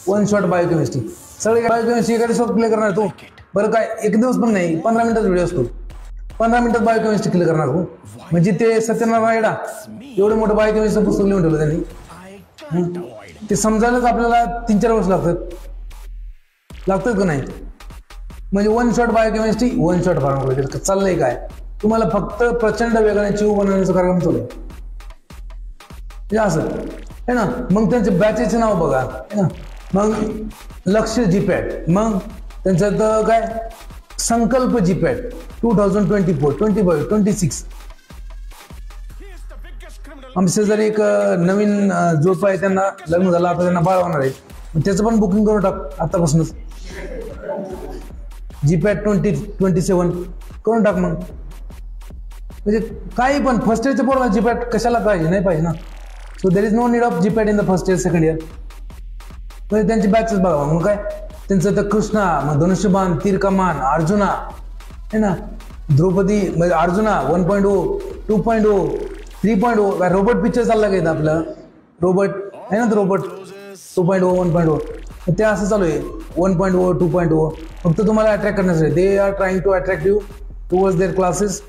One shot biochemistry. सगळे biochemistry एका दिवसात क्लिअर करणार तू? बरं काय एक दिवस पण नाही, 15 मिनिटात व्हिडिओ असतो. 15 मिनिटात बायोकेमिस्ट्री क्लिअर करणार तू? म्हणजे ते सत्यनारायण रायडा एवढं मोठं बायोकेमिस्ट्री पुस्तक लिहून ठेवलं त्यांनी. ते समजायलाच आपल्याला 3-4 वर्ष लागतात का नाही? म्हणजे one shot biochemistry, one shot pharmacology चाललंय काय? तुम्हाला फक्त प्रचंड वेगाने चिव बनवण्याचा कार्यक्रम चालू आहे असं आहे ना. मग त्यांचे बॅचेचे नाव बघा है ना. मग लक्ष जीपॅट, मग त्यांचं काय संकल्प जीपॅट 2024, 25, 26. आमच्या जरी एक नवीन जोडपा आहे, त्यांना लग्न झालं, आता त्यांना बाळ होणार आहे, त्याचं पण बुकिंग करून टाक आतापासूनच. जीपॅट 2027 करून टाक. मग म्हणजे काही पण फर्स्ट इयरच्या पोराला जीपॅट कशाला पाहिजे? नाही पाहिजे ना. So there is no need of GPAT in the first year, second year. म्हणजे त्यांची बॅचेस बघा. मग काय त्यांचं तर कृष्णा, मग धनुष्यबाण, तीर कमान, अर्जुना है ना, द्रौपदी म्हणजे अर्जुना 1.0, 2.0, 3.0. रोबोट पिक्चर चालला का आपलं? रोबोट आहे ना, तो रोबोट 2.0, 1.0. ते असं चालू आहे 1.0, 2.0. फक्त तुम्हाला अट्रॅक्ट करण्यासाठी. They are trying to attract you towards their classes